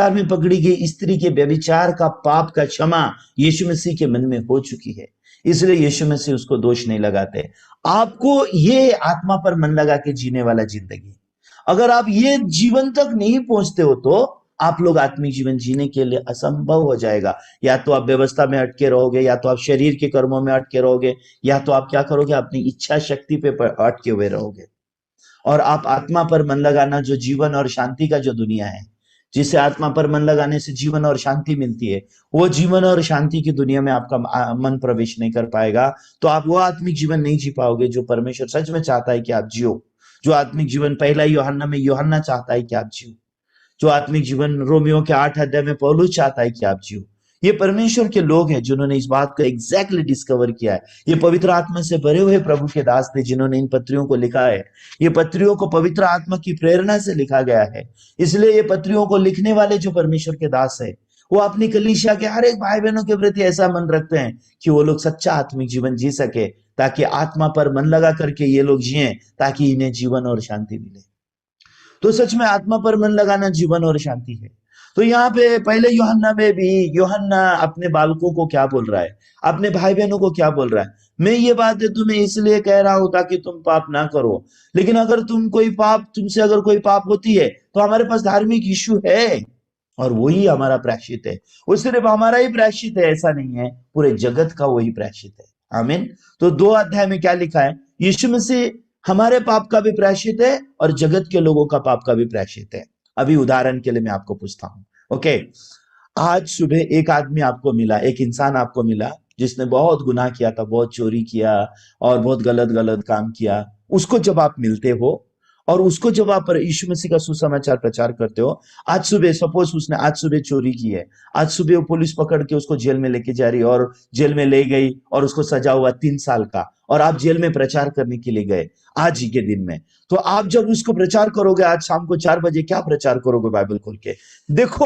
में पकड़ी गई स्त्री के व्यभिचार का पाप का क्षमा यीशु मसीह के मन में हो चुकी है, इसलिए यीशु मसीह उसको दोष नहीं लगाते। आपको ये आत्मा पर मन लगा के जीने वाला जिंदगी, अगर आप ये जीवन तक नहीं पहुंचते हो तो आप लोग आत्मिक जीवन जीने के लिए असंभव हो जाएगा। या तो आप व्यवस्था में अटके रहोगे, या तो आप शरीर के कर्मों में अटके रहोगे, या तो आप क्या करोगे, अपनी इच्छा शक्ति पे अटके हुए रहोगे। और आप आत्मा पर मन लगाना, जो जीवन और शांति का जो दुनिया है, जिसे आत्मा पर मन लगाने से जीवन और शांति मिलती है, वो जीवन और शांति की दुनिया में आपका मन प्रवेश नहीं कर पाएगा, तो आप वो आत्मिक जीवन नहीं जी पाओगे जो परमेश्वर सच में चाहता है कि आप जियो। जो आत्मिक जीवन पहला यूहन्ना में यूहन्ना चाहता है कि आप जियो, जो आत्मिक जीवन रोमियो के 8 अध्याय में पौलुस चाहता है कि आप जियो। ये परमेश्वर के लोग हैं जिन्होंने इस बात को एग्जैक्टली डिस्कवर किया है। ये पवित्र आत्मा से भरे हुए प्रभु के दास थे जिन्होंने इन पत्रियों को लिखा है। ये पत्रियों को पवित्र आत्मा की प्रेरणा से लिखा गया है, इसलिए ये पत्रियों को लिखने वाले जो परमेश्वर के दास है, वो अपनी कलीसिया के हर एक भाई बहनों के प्रति ऐसा मन रखते हैं कि वो लोग सच्चा आत्मिक जीवन जी सके, ताकि आत्मा पर मन लगा करके ये लोग जिए, ताकि इन्हें जीवन और शांति मिले। तो सच में आत्मा पर मन लगाना जीवन और शांति है। तो यहाँ पे पहले यूहन्ना में भी यूहन्ना अपने बालकों को क्या बोल रहा है, अपने भाई बहनों को क्या बोल रहा है, मैं ये बात तुम्हें इसलिए कह रहा हूं ताकि तुम पाप ना करो, लेकिन अगर तुमसे अगर कोई पाप होती है तो हमारे पास धार्मिक इशू है, और वही हमारा प्रायश्चित है। वो सिर्फ हमारा ही प्रायश्चित है ऐसा नहीं है, पूरे जगत का वही प्रायश्चित है। आमीन। तो 2 अध्याय में क्या लिखा है, यीशु मसीह हमारे पाप का भी प्रायश्चित है और जगत के लोगों का पाप का भी प्रायश्चित है। अभी उदाहरण के लिए मैं आपको पूछता हूं, ओके, आज सुबह एक आदमी आपको मिला, एक इंसान आपको मिला जिसने बहुत गुनाह किया था, बहुत चोरी किया और बहुत गलत गलत काम किया। उसको जब आप मिलते हो और उसको जब आप यीशु मसीह का सुसमाचार प्रचार करते हो, आज सुबह सपोज उसने आज सुबह चोरी की है, आज सुबह वो पुलिस पकड़ के उसको जेल में लेके जा रही है और जेल में ले गई और उसको सजा हुआ 3 साल का, और आप जेल में प्रचार करने के लिए गए आज ही के दिन में। तो आप जब उसको प्रचार करोगे आज शाम को 4 बजे, क्या प्रचार करोगे? बाइबल खोल के देखो,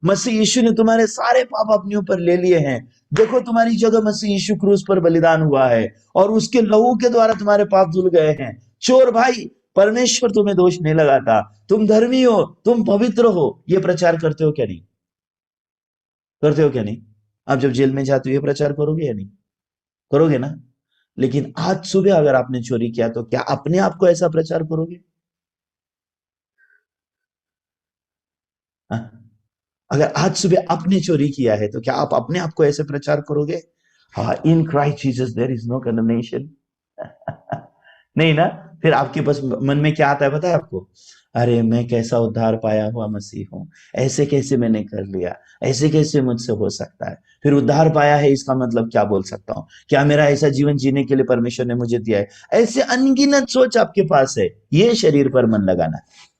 मसीह यीशु ने तुम्हारे सारे पाप अपने ऊपर ले लिए हैं। देखो, तुम्हारी जगह मसीह यीशु क्रूस पर बलिदान हुआ है और उसके लहू के द्वारा तुम्हारे पाप धुल गए हैं। चोर भाई, परमेश्वर तुम्हें दोष नहीं लगाता, तुम धर्मी हो, तुम पवित्र हो। ये प्रचार करते हो क्या नहीं? करते हो क्या नहीं? आप जब जेल में जाते हो ये प्रचार करोगे या नहीं? करोगे ना? लेकिन आज सुबह अगर आपने चोरी किया तो क्या अपने आप को ऐसा प्रचार करोगे? हाँ? अगर आज सुबह आपने चोरी किया है तो क्या आप अपने आप को ऐसे प्रचार करोगे? हाँ, in Christ Jesus there is no condemnation. नहीं ना? फिर आपके पास मन में क्या आता है पता है आपको? अरे मैं कैसा उद्धार पाया हुआ मसीह हूं, ऐसे कैसे मैंने कर लिया, ऐसे कैसे मुझसे हो सकता है? फिर उद्धार पाया है इसका मतलब क्या बोल सकता हूं? क्या मेरा ऐसा जीवन जीने के लिए परमेश्वर ने मुझे दिया है? ऐसे अनगिनत सोच आपके पास है। ये शरीर पर मन लगाना है।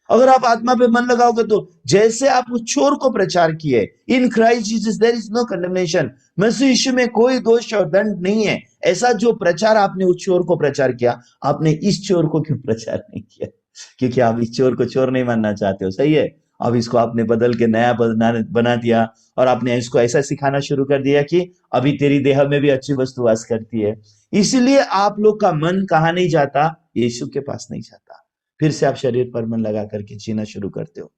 अगर आप आत्मा पे मन लगाओगे तो जैसे आप उस चोर को प्रचार किए, in Christ Jesus there is no condemnation, मसीह यीशु में कोई दोष और दंड नहीं है, ऐसा जो प्रचार आपने उस चोर को प्रचार किया, आपने इस चोर को क्यों प्रचार नहीं किया? क्योंकि आप इस चोर को चोर नहीं मानना चाहते हो, सही है। अब इसको आपने बदल के नया बना दिया और आपने इसको ऐसा सिखाना शुरू कर दिया कि अभी तेरी देह में भी अच्छी वस्तु वास करती है। इसलिए आप लोग का मन कहाँ नहीं जाता? यीशु के पास नहीं जाता। फिर से आप शरीर पर मन लगा करके जीना शुरू करते हो।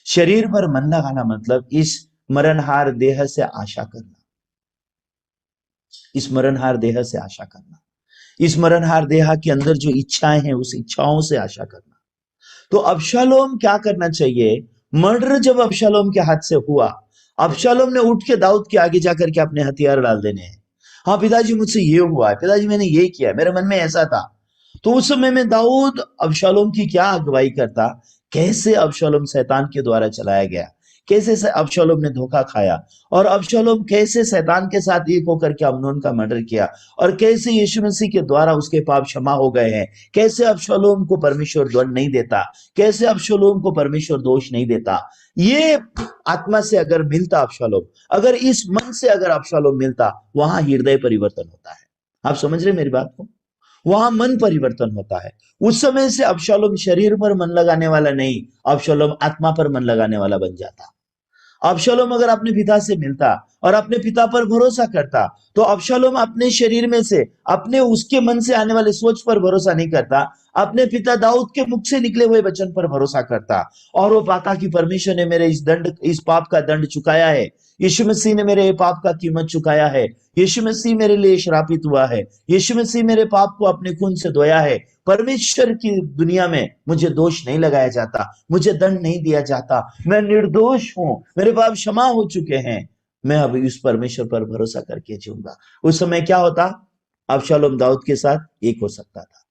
शरीर पर मन लगाना मतलब इस मरणहार देह से आशा करना, इस मरणहार देह से आशा करना, इस मरणहार देह के अंदर जो इच्छाएं हैं उस इच्छाओं से आशा करना। तो अबशालोम क्या करना चाहिए? मर्डर जब अबशालोम के हाथ से हुआ, अबशालोम ने उठ के दाऊद के आगे जाकर के अपने हथियार डाल देने हैं। हाँ पिताजी, मुझसे ये हुआ है, पिताजी मैंने ये किया, मेरे मन में ऐसा था। तो उस समय में दाऊद अबशालोम की क्या अगुवाई करता? कैसे अबशालोम शैतान के द्वारा चलाया गया, कैसे से अबशालोम ने धोखा खाया, और अबशालोम कैसे शैतान के साथ एक होकर के अम्नोन का मर्डर किया, और कैसे यीशु मसीह के द्वारा उसके पाप क्षमा हो गए हैं, कैसे अबशालोम को परमेश्वर दंड नहीं देता, कैसे अबशालोम को परमेश्वर दोष नहीं देता। ये आत्मा से अगर मिलता अबशालोम, अगर इस मन से अगर अबशालोम मिलता, वहां हृदय परिवर्तन होता है। आप समझ रहे मेरी बात को? वहां मन परिवर्तन होता है। उस समय से अबशालोम शरीर पर मन लगाने वाला नहीं, अबशालोम आत्मा पर मन लगाने वाला बन जाता। अबशालोम अगर अपने पिता से मिलता और अपने पिता पर भरोसा करता, तो अबशालोम अपने शरीर में से, अपने उसके मन से आने वाले सोच पर भरोसा नहीं करता, अपने पिता दाऊद के मुख से निकले हुए वचन पर भरोसा करता, और वो पाता कि परमेश्वर ने मेरे इस पाप का दंड चुकाया है, यीशु मसीह ने मेरे पाप का कीमत चुकाया है, यीशु मसीह मेरे लिए श्रापित हुआ है, यीशु मसीह मेरे पाप को अपने खून से धोया है, परमेश्वर की दुनिया में मुझे दोष नहीं लगाया जाता, मुझे दंड नहीं दिया जाता, मैं निर्दोष हूं, मेरे पाप क्षमा हो चुके हैं, मैं अब इस परमेश्वर पर भरोसा करके जीऊंगा। उस समय क्या होता? अबशालोम दाऊद के साथ एक हो सकता था।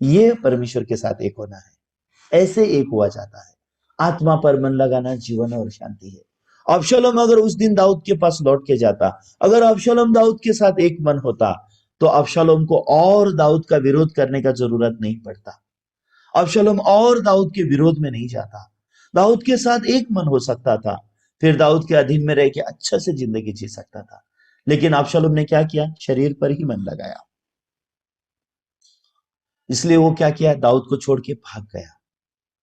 ये परमेश्वर के साथ एक होना है, ऐसे एक हुआ जाता है। आत्मा पर मन लगाना जीवन और शांति है। अबशालोम अगर उस दिन दाऊद के पास लौट के जाता, अगर अबशालोम दाऊद के साथ एक मन होता, तो अबशालोम को और दाऊद का विरोध करने का जरूरत नहीं पड़ता, अबशालोम और दाऊद के विरोध में नहीं जाता, दाऊद के साथ एक मन हो सकता था, फिर दाऊद के अधीन में रह के अच्छा से जिंदगी जी सकता था। लेकिन अबशालोम ने क्या किया? शरीर पर ही मन लगाया, इसलिए वो क्या किया? दाऊद को छोड़ के भाग गया।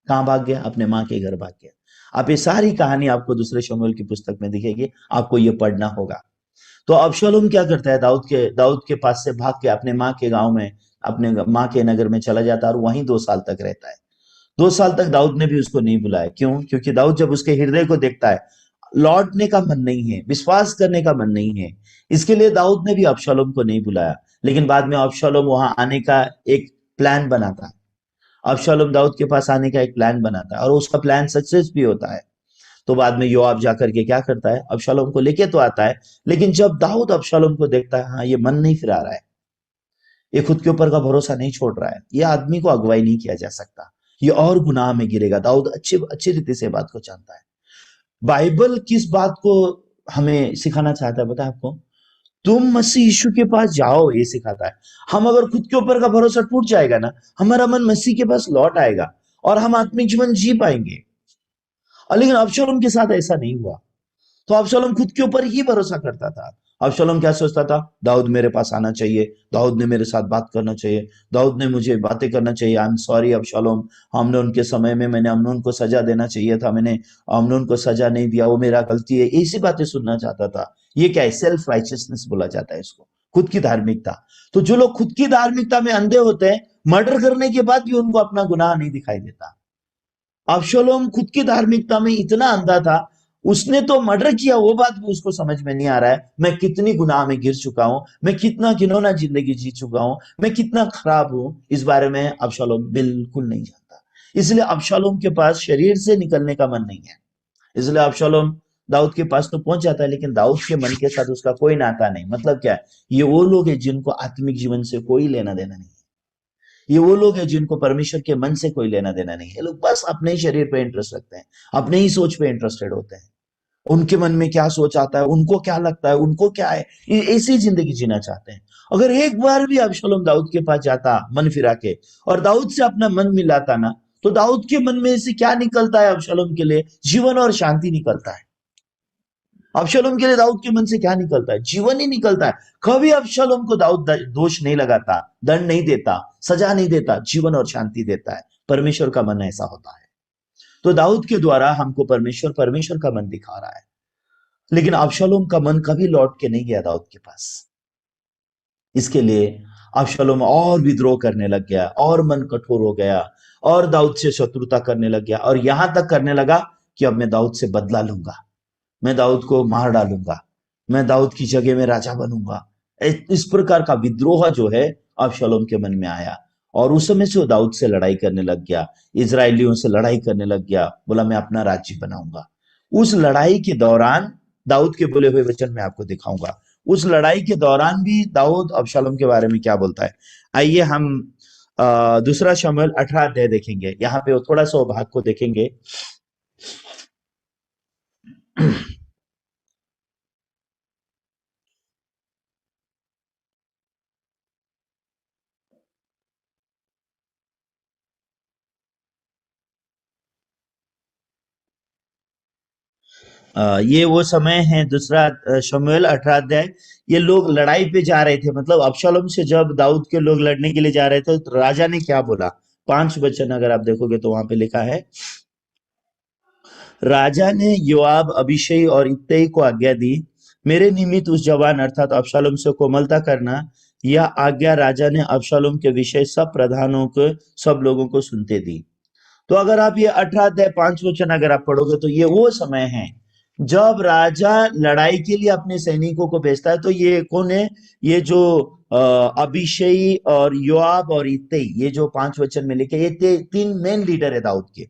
कहां भाग गया? अपने माँ के घर भाग गया। आप ये सारी कहानी आपको दूसरे शमूएल की पुस्तक में दिखेगी, आपको ये पढ़ना होगा। तो अबशालोम क्या करता है? दाऊद के पास से भाग के अपने माँ के गांव में, अपने माँ के नगर में चला जाता है और वहीं 2 साल तक रहता है। 2 साल तक दाऊद ने भी उसको नहीं बुलाया। क्यों? क्योंकि दाऊद जब उसके हृदय को देखता है, लौटने का मन नहीं है, विश्वास करने का मन नहीं है, इसके लिए दाऊद ने भी अबशालोम को नहीं बुलाया। लेकिन बाद में अबशालोम वहां आने का एक प्लान बनाता है, अबशालोम दाऊद के पास आने का एक प्लान बनाता है और उसका प्लान सक्सेस भी होता है। तो बाद में योआब जाकर के क्या करता है? अबशालोम को लेके तो आता है, लेकिन जब दाऊद अबशालोम को देखता है, हाँ ये मन नहीं फिरा रहा है, ये खुद के ऊपर का भरोसा नहीं छोड़ रहा है, ये आदमी को अगुवाई नहीं किया जा सकता, ये और गुनाह में गिरेगा। दाऊद अच्छी अच्छी रीति से बात को जानता है। बाइबल किस बात को हमें सिखाना चाहता है, पता है आपको? तुम मसीह यीशु के पास जाओ, ये सिखाता है। हम अगर खुद के ऊपर का भरोसा टूट जाएगा ना, हमारा मन मसीह के पास लौट आएगा और हम आत्मिक जीवन जी पाएंगे। और लेकिन अबशालोम के साथ ऐसा नहीं हुआ। तो अबशालोम खुद के ऊपर ही भरोसा करता था। अबशालोम क्या सोचता था? दाऊद मेरे पास आना चाहिए, दाऊद ने मेरे साथ बात करना चाहिए, दाऊद ने मुझे बातें करना चाहिए। आई एम सॉरी अबशालोम, हमने उनके समय में मैंने अमनोन को सजा देना चाहिए था, मैंने अमनोन को सजा नहीं दिया, वो मेरा गलती है, ऐसी बातें सुनना चाहता था। ये क्या है? सेल्फ राइचियसनेस बोला जाता है इसको, खुद की धार्मिकता। तो जो लोग खुद की धार्मिकता में अंधे होते हैं, मर्डर करने के बाद भी उनको अपना गुनाह नहीं दिखाई देता। अबशालोम खुद की धार्मिकता में इतना अंधा था, उसने तो मर्डर किया, वो बात भी उसको समझ में नहीं आ रहा है, मैं कितनी गुनाह में गिर चुका हूं, मैं कितना घिनौना जिंदगी जी चुका हूं, मैं कितना खराब हूं, इस बारे में अबशालोम बिल्कुल नहीं जानता। इसलिए अबशालोम के पास शरीर से निकलने का मन नहीं है। इसलिए अबशालोम दाऊद के पास तो पहुंच जाता है, लेकिन दाऊद के मन के साथ उसका कोई नाता नहीं। मतलब क्या है? ये वो लोग हैं जिनको आत्मिक जीवन से कोई लेना देना नहीं, ये वो लोग हैं जिनको परमेश्वर के मन से कोई लेना देना नहीं है। लोग बस अपने ही शरीर पे इंटरेस्ट रखते हैं, अपने ही सोच पे इंटरेस्टेड होते हैं, उनके मन में क्या सोच आता है, उनको क्या लगता है, उनको क्या है, ऐसी जिंदगी जीना चाहते हैं। अगर एक बार भी अबशालोम दाऊद के पास जाता मन फिरा के और दाऊद से अपना मन मिलाता ना, तो दाऊद के मन में से क्या निकलता है? अबशालोम के लिए जीवन और शांति निकलता है। अबशालोम के लिए दाऊद के मन से क्या निकलता है? जीवन ही निकलता है। कभी अबशालोम को दाऊद दोष नहीं लगाता, दंड नहीं देता, सजा नहीं देता, जीवन और शांति देता है। परमेश्वर का मन ऐसा होता है। तो दाऊद के द्वारा हमको परमेश्वर परमेश्वर का मन दिखा रहा है। लेकिन अबशालोम का मन कभी लौट के नहीं गया दाऊद के पास। इसके लिए अबशालोम और विद्रोह करने लग गया, और मन कठोर हो गया, और दाऊद से शत्रुता करने लग गया, और यहां तक करने लगा कि अब मैं दाऊद से बदला लूंगा, मैं दाऊद को मार डालूंगा, मैं दाऊद की जगह में राजा बनूंगा। इस प्रकार का विद्रोह जो है अबशालोम के मन में आया, और उस समय से वो दाऊद से लड़ाई करने लग गया, इजराइलियों से लड़ाई करने लग गया, बोला मैं अपना राज्य बनाऊंगा। उस लड़ाई के दौरान दाऊद के बोले हुए वचन मैं आपको दिखाऊंगा। उस लड़ाई के दौरान भी दाऊद अबशालोम के बारे में क्या बोलता है, आइए हम दूसरा शमूएल 18 अध्याय देखेंगे। यहाँ पे वो थोड़ा सा भाग को देखेंगे। ये वो समय है, दूसरा शमूएल 18 अध्याय। ये लोग लड़ाई पे जा रहे थे, मतलब अबशालोम से जब दाऊद के लोग लड़ने के लिए जा रहे थे, तो राजा ने क्या बोला? 5 वचन अगर आप देखोगे तो वहां पे लिखा है, राजा ने योआब, अबीशै और इत्तै को आज्ञा दी, मेरे निमित्त उस जवान अर्थात अबशालोम से कोमलता करना। यह आज्ञा राजा ने अबशालोम के विषय सब प्रधानों को, सब लोगों को सुनते दी। तो अगर आप ये 18 अध्याय 5 वचन अगर आप पढ़ोगे तो ये वो समय है जब राजा लड़ाई के लिए अपने सैनिकों को भेजता है। तो ये कौन है? ये जो अबीशै और योआब और इत्तै, ये जो 5 वचन में लिखे, ये तीन मेन लीडर है दाऊद के।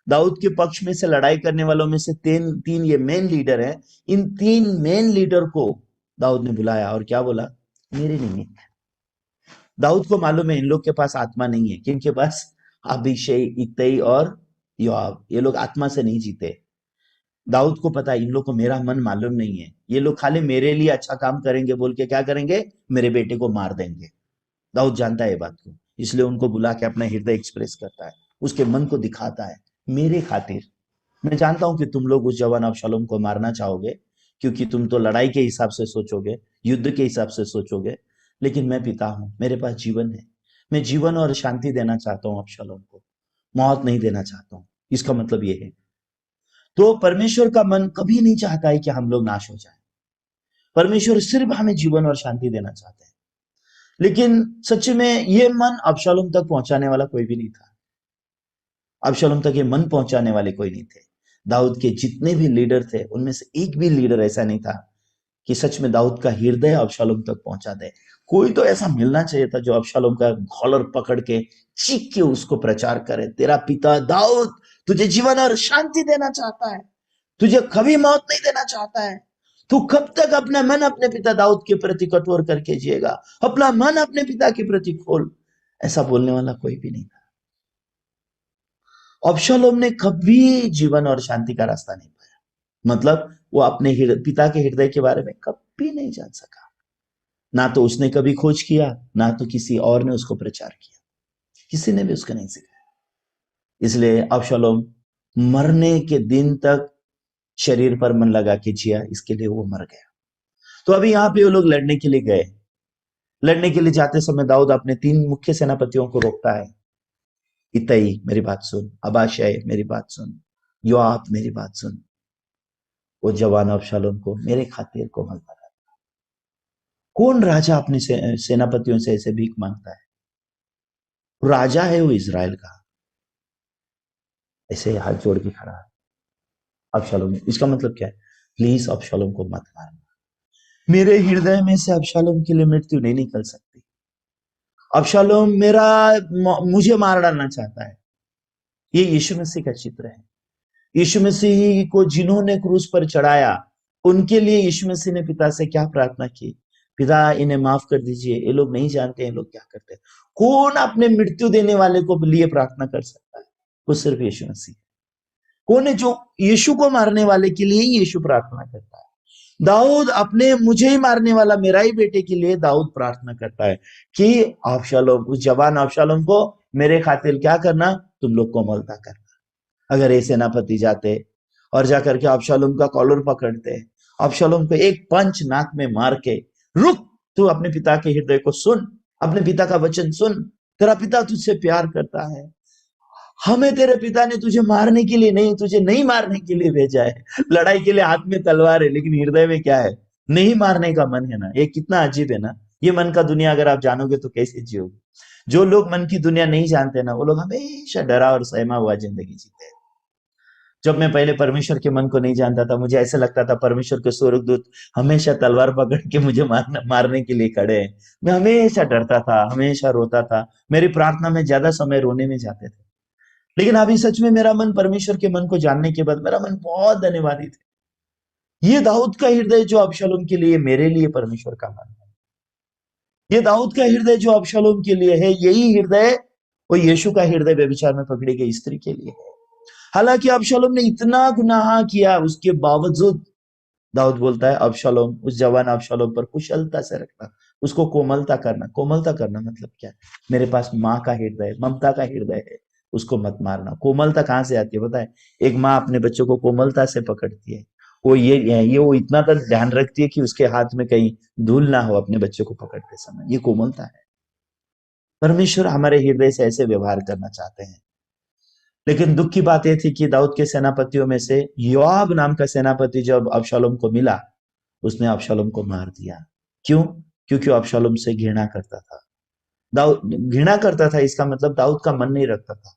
दाऊद के पक्ष में से लड़ाई करने वालों में से तीन तीन ये मेन लीडर हैं। इन तीन मेन लीडर को दाऊद ने बुलाया और क्या बोला? मेरे निमित्त। दाऊद को मालूम है इन लोग के पास आत्मा नहीं है। किनके पास? अबीशै, इत्तै और योआब। ये लोग आत्मा से नहीं जीते। दाऊद को पता है इन लोग को मेरा मन मालूम नहीं है, ये लोग खाली मेरे लिए अच्छा काम करेंगे बोल के क्या करेंगे? मेरे बेटे को मार देंगे। दाऊद जानता है ये बात को, इसलिए उनको बुला के अपना हृदय एक्सप्रेस करता है, उसके मन को दिखाता है। मेरे खातिर, मैं जानता हूं कि तुम लोग उस जवान अबशालोम को मारना चाहोगे, क्योंकि तुम तो लड़ाई के हिसाब से सोचोगे, युद्ध के हिसाब से सोचोगे, लेकिन मैं पिता हूं, मेरे पास जीवन है। मैं जीवन और शांति देना चाहता हूं अबशालोम को, मौत नहीं देना चाहता हूं। इसका मतलब ये है। तो परमेश्वर का मन कभी नहीं चाहता है कि हम लोग नाश हो जाएं। परमेश्वर सिर्फ हमें जीवन और शांति देना चाहते हैं। लेकिन सच में ये मन अबशालोम तक पहुंचाने वाला कोई भी नहीं था। अबशालोम तक ये मन पहुंचाने वाले कोई नहीं थे। दाऊद के जितने भी लीडर थे उनमें से एक भी लीडर ऐसा नहीं था कि सच में दाऊद का हृदय अबशालोम तक पहुंचा दे। कोई तो ऐसा मिलना चाहिए था जो अबशालोम का कॉलर पकड़ के चीख के उसको प्रचार करे, तेरा पिता दाऊद तुझे जीवन और शांति देना चाहता है, तुझे कभी मौत नहीं देना चाहता है। तू कब तक अपना मन अपने पिता दाऊद के प्रति कठोर करके जिएगा? अपना मन अपने पिता के प्रति खोल। ऐसा बोलने वाला कोई भी नहीं था। अबशालोम ने कभी जीवन और शांति का रास्ता नहीं पाया। मतलब वो अपने पिता के हृदय के बारे में कभी नहीं जान सका। ना तो उसने कभी खोज किया, ना तो किसी और ने उसको प्रचार किया, किसी ने भी उसको नहीं सिखाया। इसलिए अबशालोम मरने के दिन तक शरीर पर मन लगा के जिया, इसके लिए वो मर गया। तो अभी यहाँ पे वो लोग लड़ने के लिए गए। लड़ने के लिए जाते समय दाऊद अपने 3 मुख्य सेनापतियों को रोकता है। इत्तै मेरी बात सुन, अबीशै मेरी बात सुन, योआब मेरी बात सुन। वो जवान अबशालोम को मेरे खातिर कोमलता कर। कौन राजा अपने सेनापतियों से ऐसे भीख मांगता है? राजा है वो इजराइल का, ऐसे हाथ जोड़ के खड़ा है अबशालोम। इसका मतलब क्या है? प्लीज अबशालोम को मत मारना। मेरे हृदय में से अबशालोम के लिए मृत्यु नहीं निकल सकती। अबशालोम मुझे मार डालना चाहता है। ये यीशु मसीह का चित्र है। यीशु मसीह को जिन्होंने क्रूस पर चढ़ाया, उनके लिए यीशु मसीह ने पिता से क्या प्रार्थना की? पिता इन्हें माफ कर दीजिए, ये लोग नहीं जानते हैं लोग क्या करते हैं। कौन अपने मृत्यु देने वाले को लिए प्रार्थना कर सकता है? वो सिर्फ यीशु मसीह। कौन है जो यीशु को मारने वाले के लिए ही यीशु प्रार्थना करता है? दाऊद अपने मुझे ही मारने वाला मेरा ही बेटे के लिए दाऊद प्रार्थना करता है कि अबशालोम, उस जवान अबशालोम को मेरे खातिर क्या करना? तुम लोग कोमलता करना। अगर ये सेनापति जाते और जाकर के अबशालोम का कॉलर पकड़ते, अबशालोम को एक पंच नाक में मार के, रुक, तू अपने पिता के हृदय को सुन, अपने पिता का वचन सुन, तेरा पिता तुझसे प्यार करता है। हमें तेरे पिता ने तुझे मारने के लिए नहीं, तुझे नहीं मारने के लिए भेजा है। लड़ाई के लिए हाथ में तलवार है, लेकिन हृदय में क्या है? नहीं मारने का मन है ना। ये कितना अजीब है ना। ये मन का दुनिया अगर आप जानोगे तो कैसे जियोगे? जो लोग मन की दुनिया नहीं जानते ना, वो लोग हमेशा डरा और सहमा हुआ जिंदगी जीते हैं। जब मैं पहले परमेश्वर के मन को नहीं जानता था, मुझे ऐसा लगता था परमेश्वर के स्वर्गदूत हमेशा तलवार पकड़ के मुझे मारने के लिए खड़े हैं। मैं हमेशा डरता था, हमेशा रोता था। मेरी प्रार्थना में ज्यादा समय रोने में जाते थे। लेकिन अभी सच में मेरा मन परमेश्वर के मन को जानने के बाद मेरा मन बहुत धन्यवादी थे। ये दाऊद का हृदय जो अबशालोम के लिए, मेरे लिए परमेश्वर का मन है। ये दाऊद का हृदय जो अबशालोम के लिए है, यही हृदय वो यीशु का हृदय व्यभिचार में पकड़ी गई स्त्री के लिए है। हालांकि अबशालोम ने इतना गुनाह किया, उसके बावजूद दाऊद बोलता है अबशालोम, उस जवान अबशालोम पर कुशलता से रखना, उसको कोमलता करना। कोमलता करना मतलब क्या? मेरे पास माँ का हृदय, ममता का हृदय है, उसको मत मारना। कोमलता कहाँ से आती है पता है? एक माँ अपने बच्चों को कोमलता से पकड़ती है। वो इतना तक ध्यान रखती है कि उसके हाथ में कहीं धूल ना हो अपने बच्चों को पकड़ते समय। ये कोमलता है। परमेश्वर हमारे हृदय से ऐसे व्यवहार करना चाहते हैं। लेकिन दुख की बात यह थी कि दाऊद के सेनापतियों में से योआब नाम का सेनापति जब अबशालोम को मिला, उसने अबशालोम को मार दिया। क्यों? क्योंकि वो अबशालोम से घृणा करता था। दाऊद घृणा करता था, इसका मतलब दाऊद का मन नहीं रखता था।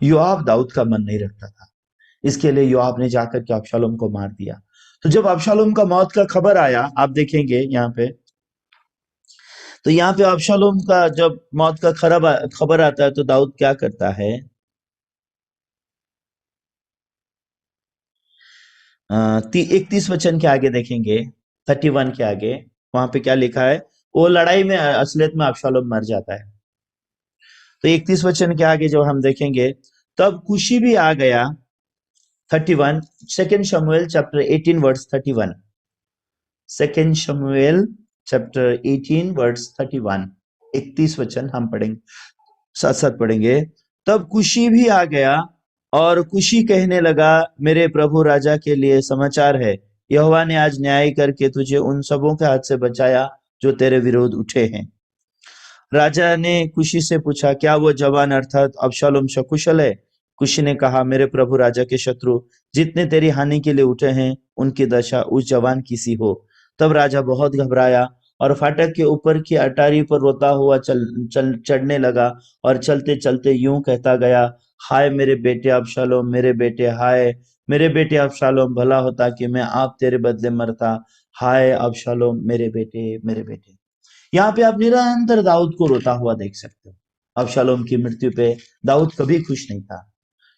योआब दाऊद का मन नहीं रखता था, इसके लिए योआब ने जाकर के अबशालोम को मार दिया। तो जब अबशालोम का मौत का खबर आया, आप देखेंगे यहाँ पे, तो यहाँ पे अबशालोम का जब मौत का खबर आता है तो दाऊद क्या करता है? 31 वचन के आगे देखेंगे, 31 के आगे, वहां पे क्या लिखा है? वो लड़ाई में असलियत में अबशालोम मर जाता है। तो 31 वचन के आगे जब हम देखेंगे, तब कुशी भी आ गया। 31, सेकेंड शमूएल चैप्टर 18 वर्स 31, सेकेंड शमूएल चैप्टर 18 वर्स 31, 31 वचन हम पढ़ेंगे, साथ साथ पढ़ेंगे। तब कुशी भी आ गया और कुशी कहने लगा, मेरे प्रभु राजा के लिए समाचार है, यहोवा ने आज न्याय करके तुझे उन सबों के हाथ से बचाया जो तेरे विरोध उठे हैं। राजा ने कुशी से पूछा, क्या वो जवान अर्थात अबशालोम सकुशल है? कुशी ने कहा, मेरे प्रभु राजा के शत्रु जितने तेरी हानि के लिए उठे हैं, उनकी दशा उस जवान की सी हो। तब राजा बहुत घबराया और फाटक के ऊपर की अटारी पर रोता हुआ चढ़ने लगा और चलते चलते यूं कहता गया, हाय मेरे बेटे अबशालोम, मेरे बेटे, हाय मेरे बेटे अबशालोम, भला होता कि मैं आप तेरे बदले मरता। हाय अबशालोम, मेरे बेटे, मेरे बेटे। यहाँ पे आप निरंतर दाऊद को रोता हुआ देख सकते हो। अबशालोम की मृत्यु पे दाऊद कभी खुश नहीं था।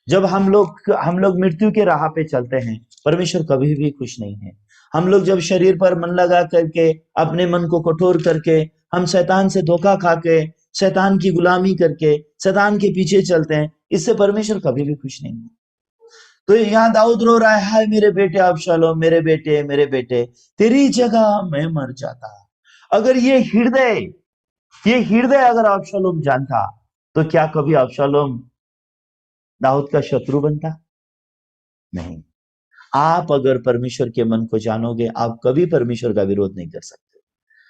जब हम लोग मृत्यु के राह पे चलते हैं, परमेश्वर कभी भी खुश नहीं है। हम लोग जब शरीर पर मन लगा करके, अपने मन को कठोर करके, हम शैतान से धोखा खा के, शैतान की गुलामी करके, शैतान के पीछे चलते हैं, इससे परमेश्वर कभी भी खुश नहीं है। तो यहाँ दाऊद रो रहा है, हाय मेरे बेटे अबशालोम, मेरे बेटे, मेरे बेटे, तेरी जगह मैं मर जाता। अगर ये हृदय अगर अबशालोम जानता, तो क्या कभी अबशालोम दाऊद का शत्रु बनता? नहीं। आप अगर परमेश्वर के मन को जानोगे, आप कभी परमेश्वर का विरोध नहीं कर सकते।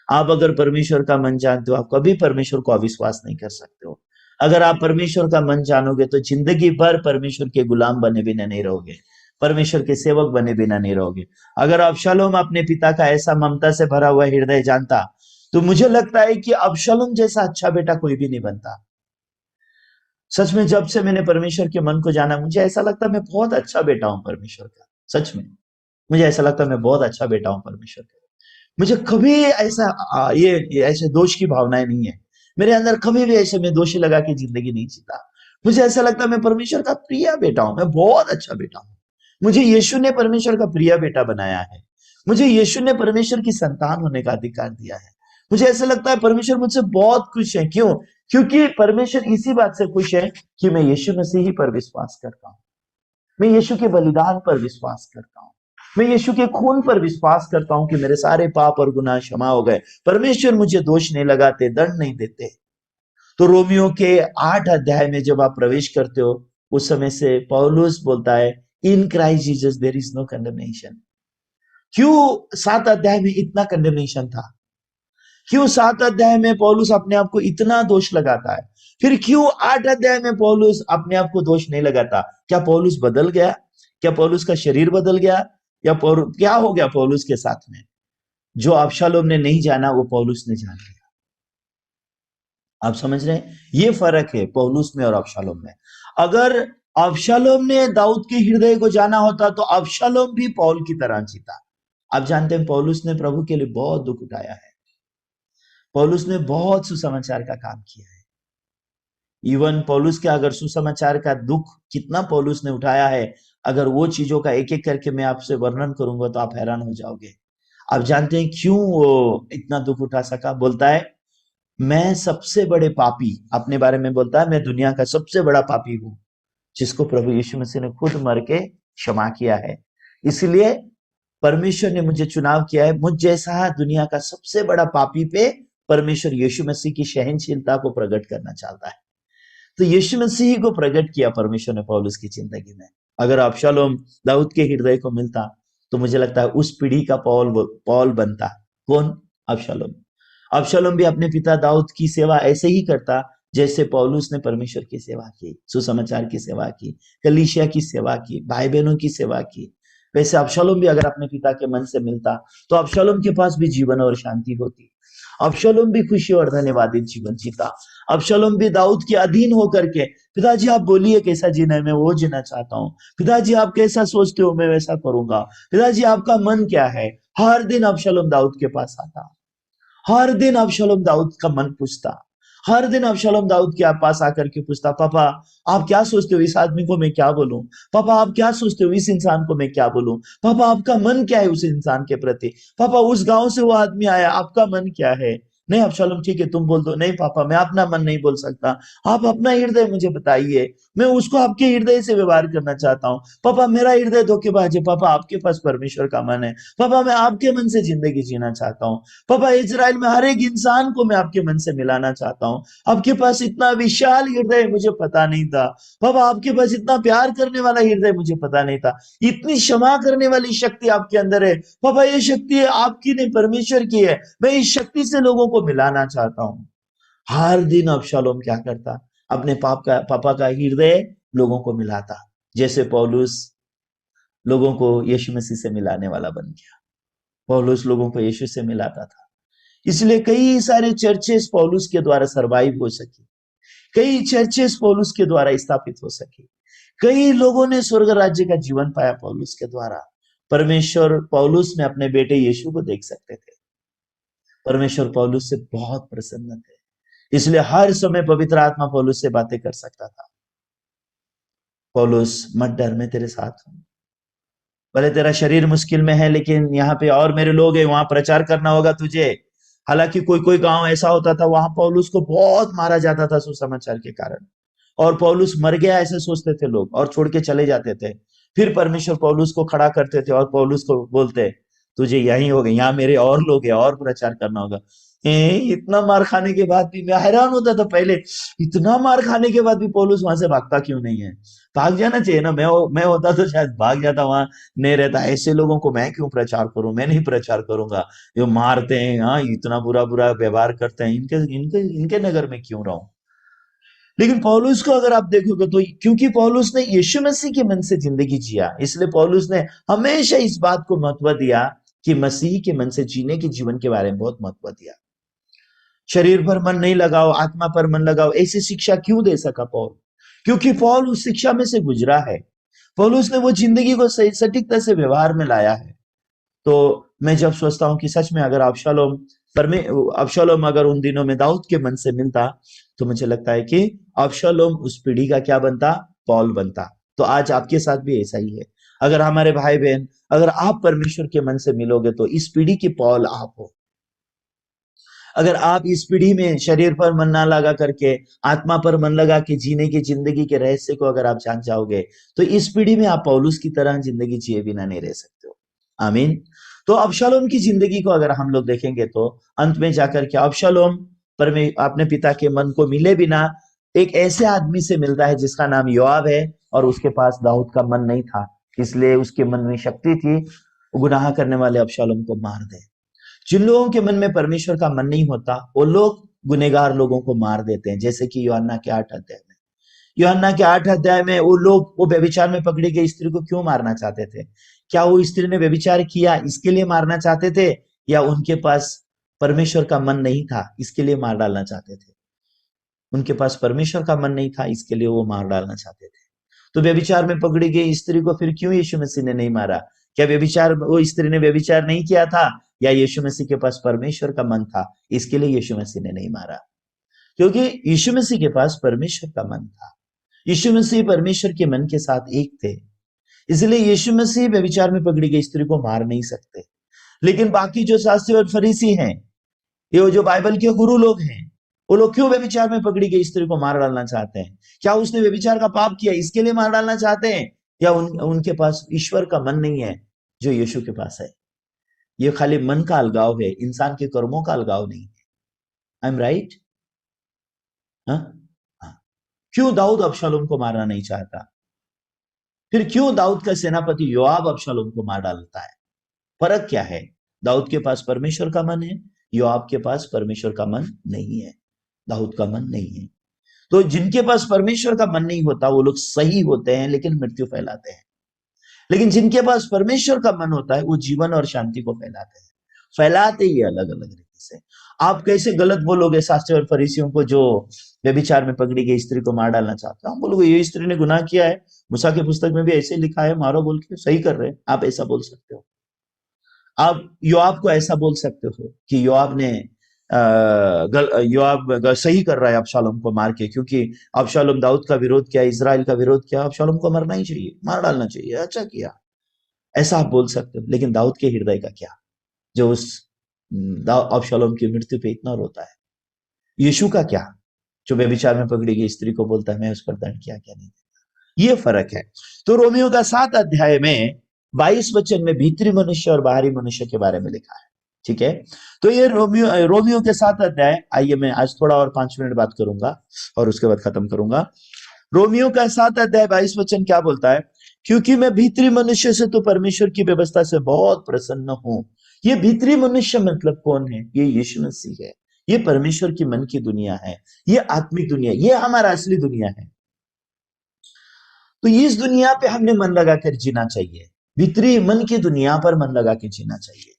आप अगर परमेश्वर का मन जानते हो, आप कभी परमेश्वर को अविश्वास नहीं कर सकते हो। अगर आप परमेश्वर का मन जानोगे तो जिंदगी भर परमेश्वर के गुलाम बने बिना नहीं रहोगे, परमेश्वर के सेवक बने बिना नहीं रहोगे। अगर अबशालोम अपने पिता का ऐसा ममता से भरा हुआ हृदय जानता, तो मुझे लगता है कि अबशालोम जैसा अच्छा बेटा कोई भी नहीं बनता। सच में जब से मैंने परमेश्वर के मन को जाना, मुझे ऐसा लगता है मैं बहुत अच्छा बेटा हूं परमेश्वर का। सच में मुझे ऐसा लगता है मैं बहुत अच्छा बेटा हूं परमेश्वर का। मुझे कभी ऐसा ये ऐसे दोष की भावनाएं नहीं है मेरे अंदर। कभी भी ऐसे मैं दोषी लगा के जिंदगी नहीं जीता। मुझे ऐसा लगता है मैं परमेश्वर का प्रिय बेटा हूं, मैं बहुत अच्छा बेटा हूं। मुझे यीशु ने परमेश्वर का प्रिय बेटा बनाया है। मुझे यीशु ने परमेश्वर की संतान होने का अधिकार दिया है। मुझे ऐसा लगता है परमेश्वर मुझसे बहुत खुश है। क्यों? क्योंकि परमेश्वर इसी बात से खुश है कि मैं यीशु मसीह पर विश्वास करता हूं, मैं यीशु के बलिदान पर विश्वास करता हूं, मैं यीशु के खून पर विश्वास करता हूं कि मेरे सारे पाप और गुनाह क्षमा हो गए। परमेश्वर मुझे दोष नहीं लगाते, दंड नहीं देते। तो रोमियो के 8 अध्याय में जब आप प्रवेश करते हो, उस समय से पौलुस बोलता है, in Christ Jesus there is no condemnation. क्यों 7 अध्याय में इतना कंडेमनेशन था? क्यों 7 अध्याय में पौलुस अपने आप को इतना दोष लगाता है? फिर क्यों 8 अध्याय में पौलुस अपने आप को दोष नहीं लगाता? क्या पौलुस बदल गया? क्या पौलुस का शरीर बदल गया? या क्या हो गया पौलुस के साथ में? जो अबशालोम ने नहीं जाना, वो पौलुस ने जान लिया। आप समझ रहे हैं? ये फर्क है पौलुस में और अबशालोम में। अगर अबशालोम ने दाऊद के हृदय को जाना होता, तो अबशालोम भी पौल की तरह जीता। आप जानते हैं पौलुस ने प्रभु के लिए बहुत दुख उठाया है। पौलुस ने बहुत सुसमाचार का काम किया है। इवन पौलुस के अगर सुसमाचार का दुख कितना पौलुस ने उठाया है, अगर वो चीजों का एक एक करके मैं आपसे वर्णन करूंगा तो आप हैरान हो जाओगे। आप जानते हैं क्यों वो इतना दुख उठा सका? बोलता है, मैं सबसे बड़े पापी, अपने बारे में बोलता है, मैं दुनिया का सबसे बड़ा पापी हूं, जिसको प्रभु यीशु मसीह ने खुद मर के क्षमा किया है। इसलिए परमेश्वर ने मुझे चुनाव किया है। मुझ जैसा दुनिया का सबसे बड़ा पापी पे परमेश्वर यीशु मसीह की सहनशीलता को प्रकट करना चाहता है। तो यीशु मसीह को प्रकट किया परमेश्वर ने पौलुस की जिंदगी में। अगर अबशालोम दाऊद के हृदय को मिलता, तो मुझे लगता है उस पीढ़ी का पौल बनता। कौन? अबशालोम। अबशालोम भी अपने पिता दाऊद की सेवा ऐसे ही करता जैसे पौलुस ने परमेश्वर की सेवा की, सुसमाचार की सेवा की, कलीसिया की सेवा की, भाई बहनों की सेवा की, वैसे अबशालोम भी अगर अपने पिता के मन से मिलता तो अबशालोम के पास भी जीवन और शांति होती। अबशालोम भी खुशी और धन्यवादित जीवन जीता। अबशालोम भी दाऊद के अधीन होकर के, पिताजी आप बोलिए कैसा जीना है, मैं वो जीना चाहता हूँ, पिताजी आप कैसा सोचते हो मैं वैसा करूंगा, पिताजी आपका मन क्या है। हर दिन अबशालोम दाऊद के पास आता, हर दिन अबशालोम दाऊद का मन पूछता, हर दिन अबशालोम दाऊद के पास आकर के पूछता, पापा आप क्या सोचते हो, इस आदमी को मैं क्या बोलूं, पापा आप क्या सोचते हो, इस इंसान को मैं क्या बोलूं, पापा आपका मन क्या है उस इंसान के प्रति, पापा उस गांव से वो आदमी आया, आपका मन क्या है। नहीं अबशालोम ठीक है तुम बोल दो, नहीं पापा मैं अपना मन नहीं बोल सकता, आप अपना हृदय मुझे बताइए, मैं उसको आपके हृदय से व्यवहार करना चाहता हूँ। पापा मेरा हृदय धोखेबाज है, पापा आपके पास परमेश्वर का मन है, पापा मैं आपके मन से जिंदगी जीना चाहता हूँ, पापा इजराइल में हर एक इंसान को मैं आपके मन से मिलाना चाहता हूँ। आपके पास इतना विशाल हृदय मुझे पता नहीं था, पापा आपके पास इतना प्यार करने वाला हृदय मुझे पता नहीं था, इतनी क्षमा करने वाली शक्ति आपके अंदर है, पापा ये शक्ति आपकी नहीं परमेश्वर की है, मैं इस शक्ति से लोगों को मिलाना चाहता हूँ। हर दिन अबशालोम क्या करता, अपने पापा का हृदय लोगों को मिलाता, जैसे पौलुस लोगों को यीशु मसीह से मिलाने वाला बन गया। पौलुस लोगों को यीशु से मिलाता था, इसलिए कई सारे चर्चेस पौलुस के द्वारा सरवाइव हो सकी, कई चर्चेस पौलुस के द्वारा स्थापित हो सकी, कई लोगों ने स्वर्ग राज्य का जीवन पाया पौलुस के द्वारा। परमेश्वर पौलुस में अपने बेटे यीशु को देख सकते थे, परमेश्वर पौलुस से बहुत प्रसन्न थे, इसलिए हर समय पवित्र आत्मा पौलुस से बातें कर सकता था। पौलुस मत डर, मैं तेरे साथ हूं, भले तेरा शरीर मुश्किल में है लेकिन यहाँ पे और मेरे लोग हैं, वहां प्रचार करना होगा तुझे। हालांकि कोई कोई गांव ऐसा होता था वहां पौलुस को बहुत मारा जाता था सुसमाचार के कारण, और पौलुस मर गया ऐसे सोचते थे लोग और छोड़ के चले जाते थे। फिर परमेश्वर पौलुस को खड़ा करते थे और पौलुस को बोलते तुझे यही होगा, यहाँ मेरे और लोग हैं और प्रचार करना होगा। इतना मार खाने के बाद भी मैं हैरान होता था पहले, इतना मार खाने के बाद भी पौलुस वहां से भागता क्यों नहीं है। भाग जाना चाहिए ना, मैं होता तो शायद भाग जाता, वहां नहीं रहता। ऐसे लोगों को मैं क्यों प्रचार करूं, मैं नहीं प्रचार करूंगा, जो मारते हैं, हाँ इतना बुरा बुरा व्यवहार करते हैं, इनके इनके इनके नगर में क्यों रहूं। लेकिन पौलुस को अगर आप देखोगे तो क्योंकि पौलुस ने यीशु मसीह के मन से जिंदगी जिया, इसलिए पौलुस ने हमेशा इस बात को महत्व दिया कि मसीह के मन से जीने के जीवन के बारे में बहुत महत्व दिया। शरीर पर मन नहीं लगाओ, आत्मा पर मन लगाओ, ऐसी शिक्षा क्यों दे सका पौल, क्योंकि पौल उस शिक्षा में से गुजरा है। पौलुस ने वो जिंदगी को सही सटीकता से व्यवहार में लाया है। तो मैं जब सोचता हूं कि सच में अगर अबशालोम अगर उन दिनों में दाऊद के मन से मिलता तो मुझे लगता है कि अबशालोम उस पीढ़ी का क्या बनता, पौल बनता। तो आज आपके साथ भी ऐसा ही है। अगर हमारे भाई बहन, अगर आप परमेश्वर के मन से मिलोगे तो इस पीढ़ी की पौल आप हो। अगर आप इस पीढ़ी में शरीर पर मन ना लगा करके आत्मा पर मन लगा के जीने की जिंदगी के रहस्य को अगर आप जान जाओगे तो इस पीढ़ी में आप पौलुस की तरह जिंदगी जिए बिना नहीं रह सकते हो। आमीन। तो अबशालोम की जिंदगी को अगर हम लोग देखेंगे तो अंत में जाकर के अबशालोम अपने पिता के मन को मिले बिना एक ऐसे आदमी से मिलता है जिसका नाम योआब है, और उसके पास दाऊद का मन नहीं था, इसलिए उसके मन में शक्ति थी गुनाह करने वाले अबशालोम को मार दे। जिन लोगों के मन में परमेश्वर का मन नहीं होता वो लोग गुनेगार लोगों को मार देते हैं, जैसे कि यूहन्ना के 8 अध्याय में। यूहन्ना के 8 अध्याय में वो लोग वो व्यभिचार में पकड़ी गई स्त्री को क्यों मारना चाहते थे? क्या वो स्त्री ने व्यभिचार किया इसके लिए मारना चाहते थे, या उनके पास परमेश्वर का मन नहीं था इसके लिए मार डालना चाहते थे? उनके पास परमेश्वर का मन नहीं था इसके लिए वो मार डालना चाहते थे। तो व्यभिचार में पकड़ी गई स्त्री को फिर क्यों यीशु मसीह ने नहीं मारा? क्या व्यभिचार वो स्त्री ने व्यभिचार नहीं किया था, या यीशु मसीह के पास परमेश्वर का मन था इसके लिए यीशु मसीह ने नहीं मारा? क्योंकि यीशु मसीह के पास परमेश्वर का मन था। यीशु मसीह परमेश्वर के मन के साथ एक थे, इसलिए यीशु मसीह व्यभिचार में पकड़ी गई स्त्री को मार नहीं सकते। लेकिन बाकी जो शास्त्री और फरीसी हैं, ये जो बाइबल के गुरु लोग हैं, वो लोग क्यों व्यभिचार में पकड़ी गई स्त्री को मार डालना चाहते हैं? क्या उसने व्यभिचार का पाप किया इसके लिए मार डालना चाहते हैं, या उनके पास ईश्वर का मन नहीं है जो यीशु के पास है? ये खाली मन का अलगाव है, इंसान के कर्मों का अलगाव नहीं है। I am right? क्यों दाऊद अबशालोम को मारना नहीं चाहता? फिर क्यों दाऊद का सेनापति योआब अबशालोम को मार डालता है? फर्क क्या है? दाऊद के पास परमेश्वर का मन है, योआब के पास परमेश्वर का मन नहीं है, दाऊद का मन नहीं है। तो जिनके पास परमेश्वर का मन नहीं होता वो लोग सही होते हैं लेकिन मृत्यु फैलाते हैं, लेकिन जिनके पास परमेश्वर का मन होता है वो जीवन और शांति को फैलाते हैं, फैलाते ही अलग अलग रीति से। आप कैसे गलत बोलोगे शास्त्री और फरीसियों को जो व्यभिचार में पकड़ी गई स्त्री को मार डालना चाहते हो? हम बोलोगे ये स्त्री ने गुनाह किया है, मूसा की पुस्तक में भी ऐसे लिखा है, मारो बोल के सही कर रहे हैं, आप ऐसा बोल सकते हो। आप योआब को ऐसा बोल सकते हो कि योआब ने सही कर रहा है अबशालोम को मार के, क्योंकि अबशालोम दाऊद का विरोध किया, इजराइल का विरोध किया, अबशालोम को मरना ही चाहिए, मार डालना चाहिए, अच्छा किया, ऐसा आप बोल सकते हो। लेकिन दाऊद के हृदय का क्या, जो उस अबशालोम की मृत्यु पे इतना रोता है? यीशु का क्या, जो व्यभिचार में पकड़ी गई स्त्री को बोलता है मैं उस पर दंड किया क्या नहीं? ये फर्क है। तो रोमियो का 7 अध्याय में 22 वचन में भीतरी मनुष्य और बाहरी मनुष्य के बारे में लिखा है, ठीक है। तो ये रोमियो के 7 अध्याय, आइए मैं आज थोड़ा और 5 मिनट बात करूंगा और उसके बाद खत्म करूंगा। रोमियो का 7 अध्याय 22 वचन क्या बोलता है? क्योंकि मैं भीतरी मनुष्य से तो परमेश्वर की व्यवस्था से बहुत प्रसन्न हूं। ये भीतरी मनुष्य मतलब कौन है? ये यीशु मसीह है, ये परमेश्वर की मन की दुनिया है, ये आत्मिक दुनिया, ये हमारा असली दुनिया है। तो इस दुनिया पे हमने मन लगा कर जीना चाहिए, भीतरी मन की दुनिया पर मन लगा के जीना चाहिए।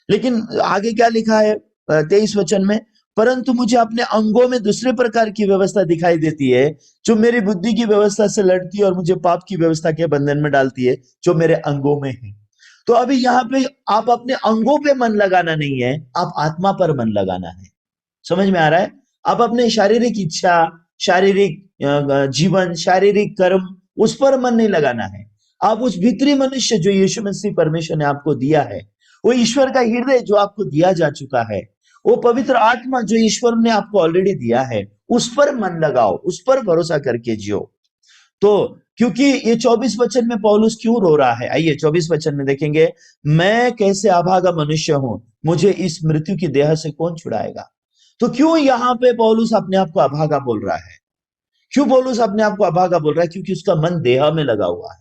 लेकिन आगे क्या लिखा है 23 वचन में? परंतु मुझे अपने अंगों में दूसरे प्रकार की व्यवस्था दिखाई देती है जो मेरी बुद्धि की व्यवस्था से लड़ती है और मुझे पाप की व्यवस्था के बंधन में डालती है जो मेरे अंगों में है। तो अभी यहाँ पे आप अपने अंगों पे मन लगाना नहीं है, आप आत्मा पर मन लगाना है। समझ में आ रहा है? आप अपने शारीरिक इच्छा, शारीरिक जीवन, शारीरिक कर्म, उस पर मन नहीं लगाना है। आप उस भीतरी मनुष्य जो यीशु मसीह परमेश्वर ने आपको दिया है, वो ईश्वर का हृदय जो आपको दिया जा चुका है, वो पवित्र आत्मा जो ईश्वर ने आपको ऑलरेडी दिया है, उस पर मन लगाओ, उस पर भरोसा करके जियो। तो क्योंकि ये 24 वचन में पौलुस क्यों रो रहा है, आइए 24 वचन में देखेंगे। मैं कैसे अभागा मनुष्य हूं, मुझे इस मृत्यु की देह से कौन छुड़ाएगा? तो क्यों यहां पे पौलुस अपने आप को अभागा बोल रहा है? क्यों पौलुस अपने आप को अभागा बोल रहा है? क्योंकि उसका मन देह में लगा हुआ है।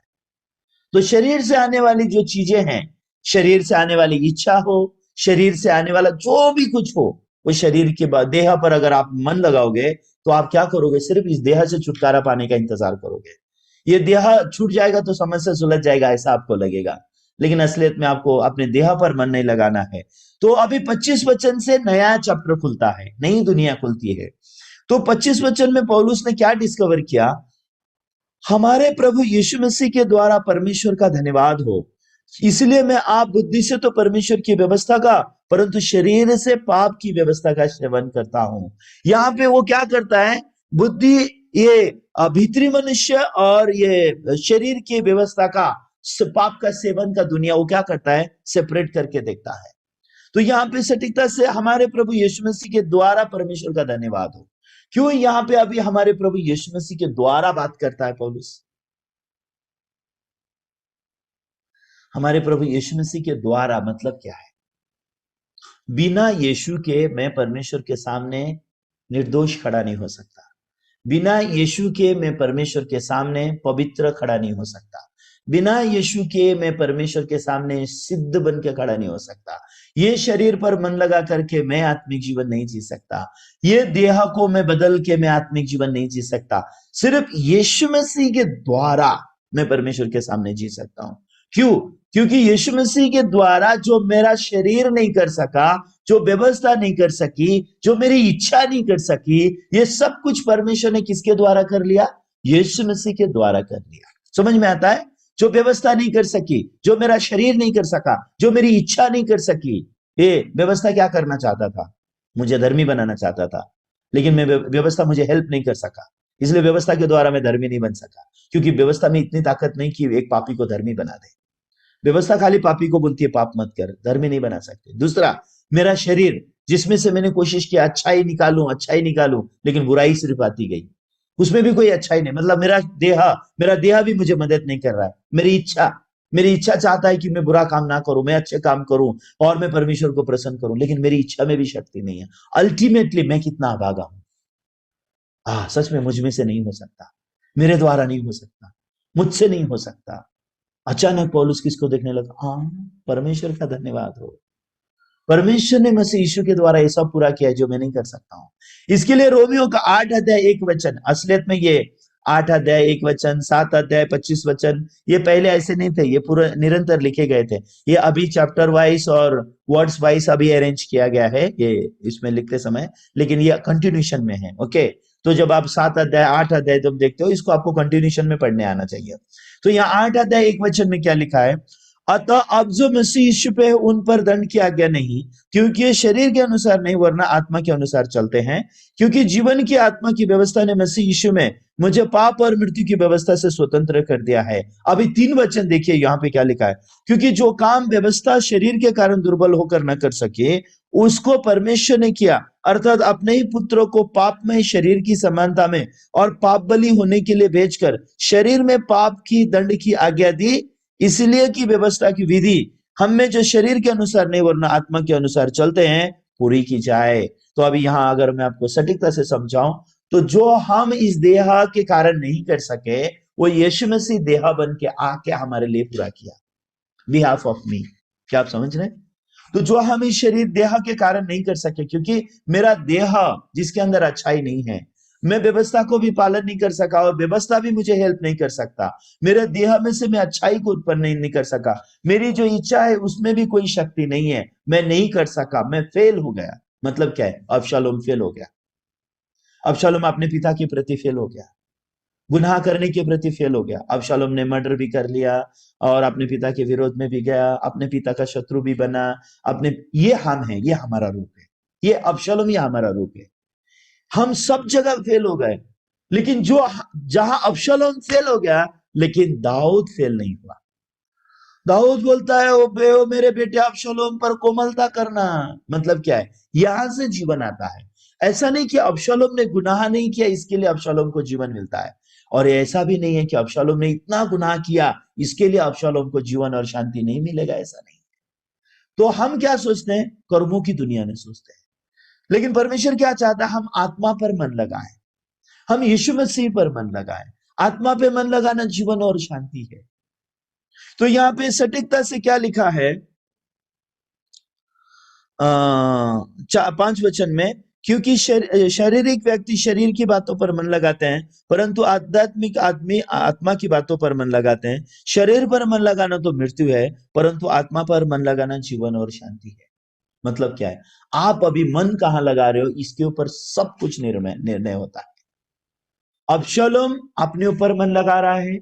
तो शरीर से आने वाली जो चीजें हैं, शरीर से आने वाली इच्छा हो, शरीर से आने वाला जो भी कुछ हो, वो शरीर के बाद देह पर अगर आप मन लगाओगे तो आप क्या करोगे? सिर्फ इस देह से छुटकारा पाने का इंतजार करोगे। ये देह छूट जाएगा तो समस्या सुलझ जाएगा ऐसा आपको लगेगा, लेकिन असलियत में आपको अपने देह पर मन नहीं लगाना है। तो अभी 25 वचन से नया चैप्टर खुलता है, नई दुनिया खुलती है। तो 25 वचन में पौलुस ने क्या डिस्कवर किया? हमारे प्रभु यीशु मसीह के द्वारा परमेश्वर का धन्यवाद हो, इसलिए मैं आप बुद्धि से तो परमेश्वर की व्यवस्था का, परंतु शरीर से पाप की व्यवस्था का सेवन करता हूं। यहाँ पे वो क्या करता है? बुद्धि, ये भीतरी मनुष्य और ये शरीर की व्यवस्था का, पाप का सेवन का दुनिया, वो क्या करता है? सेपरेट करके देखता है। तो यहाँ पे सटीकता से हमारे प्रभु यीशु मसीह के द्वारा परमेश्वर का धन्यवाद हो। क्यों यहाँ पे अभी हमारे प्रभु यीशु मसीह के द्वारा बात करता है पौलुस? हमारे प्रभु यीशु मसीह के द्वारा मतलब क्या है? बिना यीशु के मैं परमेश्वर के सामने निर्दोष खड़ा नहीं हो सकता। बिना यीशु के मैं परमेश्वर के सामने पवित्र खड़ा नहीं हो सकता। बिना यीशु के मैं परमेश्वर के सामने सिद्ध बन के खड़ा नहीं हो सकता। ये शरीर पर मन लगा करके मैं आत्मिक जीवन नहीं जी सकता। ये देह को मैं बदल के मैं आत्मिक जीवन नहीं जी सकता। सिर्फ यीशु मसीह के द्वारा मैं परमेश्वर के सामने जी सकता हूं। क्यों? क्योंकि यीशु मसीह के द्वारा जो मेरा शरीर नहीं कर सका, जो व्यवस्था नहीं कर सकी, जो मेरी इच्छा नहीं कर सकी, ये सब कुछ परमेश्वर ने किसके द्वारा कर लिया? यीशु मसीह के द्वारा कर लिया। समझ में आता है? जो व्यवस्था नहीं कर सकी, जो मेरा शरीर नहीं कर सका, जो मेरी इच्छा नहीं कर सकी, ये व्यवस्था क्या करना चाहता था? मुझे धर्मी बनाना चाहता था, लेकिन मैं व्यवस्था मुझे हेल्प नहीं कर सका, इसलिए व्यवस्था के द्वारा मैं धर्मी नहीं बन सका, क्योंकि व्यवस्था में इतनी ताकत नहीं कि एक पापी को धर्मी बना दे। व्यवस्था खाली पापी को बोलती है पाप मत कर, धर्मी नहीं बना सकते। दूसरा, मेरा शरीर जिसमें से मैंने कोशिश किया अच्छाई निकालूं, लेकिन बुराई सिर्फ आती गई, उसमें भी कोई अच्छाई नहीं। मतलब मेरा देह भी मुझे मदद नहीं कर रहा है। मेरी इच्छा चाहता है कि मैं बुरा काम ना करूं, मैं अच्छे काम करूं और मैं परमेश्वर को प्रसन्न करूं, लेकिन मेरी इच्छा में भी शक्ति नहीं है। अल्टीमेटली मैं कितना अभागा हूं। सच में मुझ में से नहीं हो सकता, मेरे द्वारा नहीं हो सकता, मुझसे नहीं हो सकता। अचानक पौलुस किसको देखने लगा? हाँ, परमेश्वर का धन्यवाद हो। परमेश्वर ने मसीह यीशु के द्वारा ऐसा पूरा किया है जो मैं नहीं कर सकता हूं। इसके लिए रोमियो का 8 अध्याय 1 वचन, असलियत में ये 8 अध्याय 1 वचन, 7 अध्याय 25 वचन, ये पहले ऐसे नहीं थे, ये पूरे निरंतर लिखे गए थे। ये अभी चैप्टर वाइज और वर्ड्स वाइज अभी अरेंज किया गया है ये इसमें लिखते समय, लेकिन ये कंटिन्यूशन में है। ओके, तो जब आप 7 अध्याय 8 अध्याय जब देखते हो, इसको आपको कंटिन्यूशन में पढ़ने आना चाहिए। तो यहाँ 8 अध्याय 1 वचन में क्या लिखा है? अतः अब जो मसीह यीशु पे है, उन पर दंड की आज्ञा नहीं, क्योंकि ये शरीर के अनुसार नहीं वरना आत्मा के अनुसार चलते हैं। क्योंकि जीवन की आत्मा की व्यवस्था ने मसीह यीशु में मुझे पाप और मृत्यु की व्यवस्था से स्वतंत्र कर दिया है। अभी 3 वचन देखिए यहाँ पे क्या लिखा है। क्योंकि जो काम व्यवस्था शरीर के कारण दुर्बल होकर न कर सके, उसको परमेश्वर ने किया, अर्थात अपने ही पुत्रों को पापमय शरीर की समानता में और पाप बलि होने के लिए भेजकर शरीर में पाप की दंड की आज्ञा दी, इसलिए कि व्यवस्था की विधि हम में जो शरीर के अनुसार नहीं वरना आत्मा के अनुसार चलते हैं पूरी की जाए। तो अभी यहाँ अगर मैं आपको सटीकता से समझाऊं, तो जो हम इस देह के कारण नहीं कर सके, वो यीशु मसीह देह बन के आके हमारे लिए पूरा किया, बिहाफ ऑफ मी। क्या आप समझ रहे हैं? तो जो हम इस शरीर देह के कारण नहीं कर सके, क्योंकि मेरा देह जिसके अंदर अच्छाई नहीं है, मैं व्यवस्था को भी पालन नहीं कर सका और व्यवस्था भी मुझे हेल्प नहीं कर सकता। मेरे देह में से मैं अच्छाई को उत्पन्न नहीं कर सका, मेरी जो इच्छा है उसमें भी कोई शक्ति नहीं है, मैं नहीं कर सका, मैं फेल हो गया। मतलब क्या है? अबशालोम फेल हो गया। अबशालोम अपने पिता के प्रति फेल हो गया, गुनाह करने के प्रति फेल हो गया। अबशालोम ने मर्डर भी कर लिया और अपने पिता के विरोध में भी गया, अपने पिता का शत्रु भी बना। अपने ये हम है, ये हमारा रूप है, ये अबशालोम ही हमारा रूप है। हम सब जगह फेल हो गए, लेकिन जो जहां अबशालोम फेल हो गया, लेकिन दाऊद फेल नहीं हुआ। दाऊद बोलता है, ओ मेरे बेटे अबशालोम पर कोमलता करना। मतलब क्या है? यहां से जीवन आता है। ऐसा नहीं कि अबशालोम ने गुनाह नहीं किया इसके लिए अबशालोम को जीवन मिलता है, और ऐसा भी नहीं है कि अबशालोम ने इतना गुनाह किया इसके लिए अबशालोम को जीवन और शांति नहीं मिलेगा, ऐसा नहीं। तो हम क्या सोचते हैं? कर्मों की दुनिया में सोचते हैं। लेकिन परमेश्वर क्या चाहता है? हम आत्मा पर मन लगाएं, हम यीशु मसीह पर मन लगाएं। आत्मा पे मन लगाना जीवन और शांति है। तो यहाँ पे सटीकता से क्या लिखा है? 5 वचन में, क्योंकि शारीरिक व्यक्ति शरीर की बातों पर मन लगाते हैं, परंतु आध्यात्मिक आदमी आत्मा की बातों पर मन लगाते हैं। शरीर पर मन लगाना तो मृत्यु है, परंतु आत्मा पर मन लगाना जीवन और शांति है। मतलब क्या है? आप अभी मन कहाँ लगा रहे हो, इसके ऊपर सब कुछ निर्णय होता है। अबशालोम अपने ऊपर मन लगा रहा है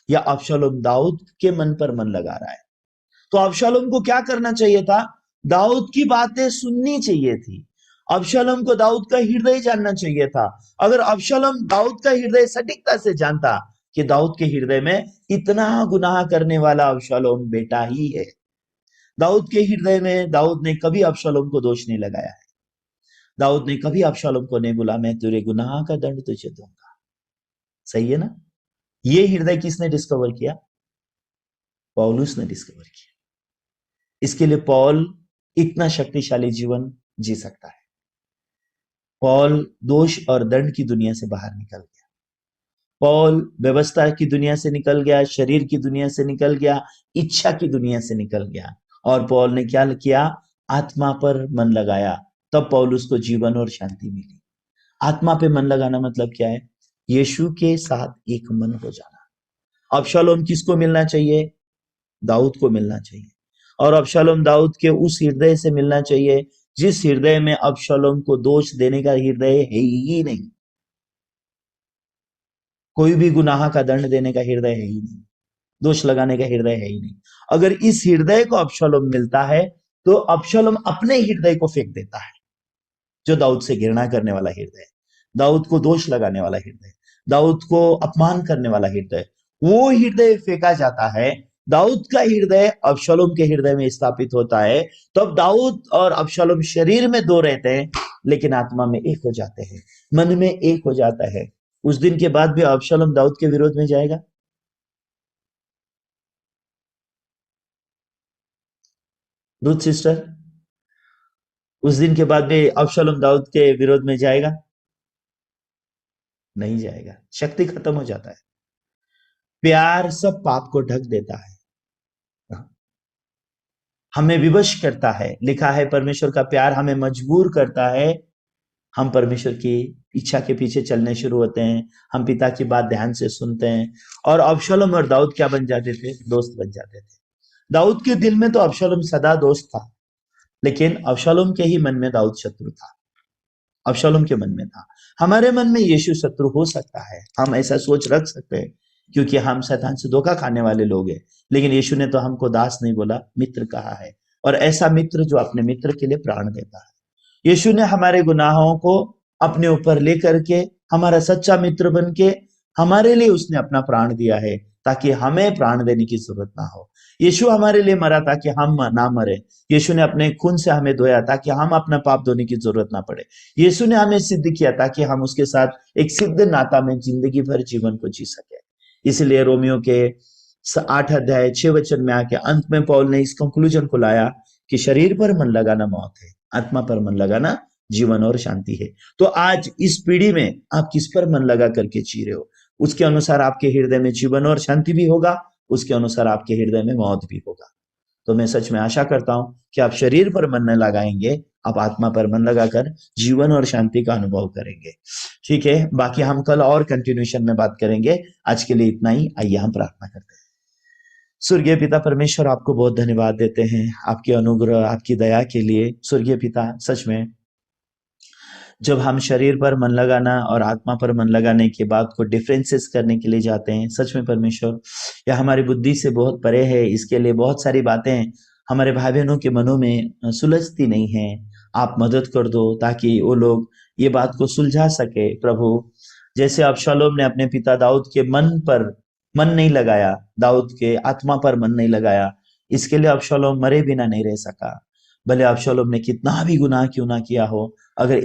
या अबशालोम दाऊद के मन पर मन लगा रहा है? तो अबशालोम को क्या करना चाहिए था? दाऊद की बातें सुननी चाहिए थी। अबशालोम को दाऊद का हृदय जानना चाहिए था। अगर अबशालोम दाऊद का हृदय सटीकता से जानता कि दाऊद के हृदय में इतना गुनाह करने वाला अबशालोम बेटा ही है, दाऊद के हृदय में दाऊद ने कभी अबशालोम को दोष नहीं लगाया है। दाऊद ने कभी अबशालोम को नहीं बोला मैं तेरे गुनाह का दंड तुझे दूंगा। सही है ना? ये हृदय किसने डिस्कवर किया? पौलुस ने डिस्कवर किया। इसके लिए पौल इतना शक्तिशाली जीवन जी सकता है। पौल दोष और दंड की दुनिया से बाहर निकल गया। पौल व्यवस्था की दुनिया से निकल गया, शरीर की दुनिया से निकल गया, इच्छा की दुनिया से निकल गया, और पौल ने क्या किया? आत्मा पर मन लगाया। तब पौलुस को जीवन और शांति मिली। आत्मा पे मन लगाना मतलब क्या है? यीशु के साथ एक मन हो जाना। अबशालोम किसको मिलना चाहिए? दाऊद को मिलना चाहिए। और अबशालोम दाऊद के उस हृदय से मिलना चाहिए जिस हृदय में अबशालोम को दोष देने का हृदय है ही नहीं। कोई भी गुनाह का दंड देने का हृदय है ही नहीं, दोष लगाने का हृदय है ही नहीं। अगर इस हृदय को अबशालोम मिलता है, तो अबशालोम अपने हृदय को फेंक देता है, जो दाऊद से घृणा करने वाला हृदय, दाऊद को दोष लगाने वाला हृदय, दाऊद को अपमान करने वाला हृदय, वो हृदय फेंका जाता है। दाऊद का हृदय अबशालोम के हृदय में स्थापित होता है। तब दाऊद और अबशालोम शरीर में दो रहते हैं, लेकिन आत्मा में एक हो जाते हैं, मन में एक हो जाता है। उस दिन के बाद भी अबशालोम दाऊद के विरोध में जाएगा? रुथ सिस्टर, उस दिन के बाद भी अबशालोम दाऊद के विरोध में जाएगा? नहीं जाएगा। शक्ति खत्म हो जाता है। प्यार सब पाप को ढक देता है। हमें विवश करता है। लिखा है परमेश्वर का प्यार हमें मजबूर करता है, हम परमेश्वर की इच्छा के पीछे चलने शुरू होते हैं, हम पिता की बात ध्यान से सुनते हैं। और अबशालोम और दाऊद क्या बन जाते थे? दोस्त बन जाते थे। दाऊद के दिल में तो अबशालोम सदा दोस्त था, लेकिन अबशालोम के ही मन में दाऊद शत्रु था। अबशालोम के मन में था। हमारे मन में यीशु शत्रु हो सकता है, हम ऐसा सोच रख सकते हैं, क्योंकि हम शैतान से धोखा खाने वाले लोग हैं। लेकिन यीशु ने तो हमको दास नहीं बोला, मित्र कहा है। और ऐसा मित्र जो अपने मित्र के लिए प्राण देता है। यीशु ने हमारे गुनाहों को अपने ऊपर लेकर के, हमारा सच्चा मित्र बन के हमारे लिए उसने अपना प्राण दिया है, ताकि हमें प्राण देने की जरूरत ना हो। यीशु हमारे लिए मरा ताकि हम ना मरे। यीशु ने अपने खून से हमें धोया ताकि हम अपना पाप धोने की जरूरत ना पड़े। यीशु ने हमें सिद्ध किया ताकि हम उसके साथ एक सिद्ध नाता में जिंदगी भर जीवन को जी सके। इसलिए रोमियो के 8 अध्याय 6 वचन में आके अंत में पौल ने इस कंक्लूजन को लाया कि शरीर पर मन लगाना मौत है, आत्मा पर मन लगाना जीवन और शांति है। तो आज इस पीढ़ी में आप किस पर मन लगा करके जी रहे हो, उसके अनुसार आपके हृदय में जीवन और शांति भी होगा, उसके अनुसार आपके हृदय में मौत भी होगा। तो मैं सच में आशा करता हूं कि आप शरीर पर मन न लगाएंगे, आप आत्मा पर मन लगाकर जीवन और शांति का अनुभव करेंगे। ठीक है, बाकी हम कल और कंटिन्यूशन में बात करेंगे। आज के लिए इतना ही। आइए हम प्रार्थना करते हैं। स्वर्गीय पिता परमेश्वर, आपको बहुत धन्यवाद देते हैं आपके अनुग्रह, आपकी दया के लिए। स्वर्गीय पिता, सच में जब हम शरीर पर मन लगाना और आत्मा पर मन लगाने के बाद को डिफरेंसेस करने के लिए जाते हैं, सच में परमेश्वर यह हमारी बुद्धि से बहुत परे है। इसके लिए बहुत सारी बातें हमारे भाई बहनों के मनों में सुलझती नहीं है। आप मदद कर दो ताकि वो लोग ये बात को सुलझा सके। प्रभु, जैसे अबशालोम ने अपने पिता दाऊद के मन पर मन नहीं लगाया, दाऊद के आत्मा पर मन नहीं लगाया, इसके लिए अबशालोम मरे बिना नहीं रह सका। भले अबशालोम ने कितना भी गुनाह क्यों ना किया हो, अगर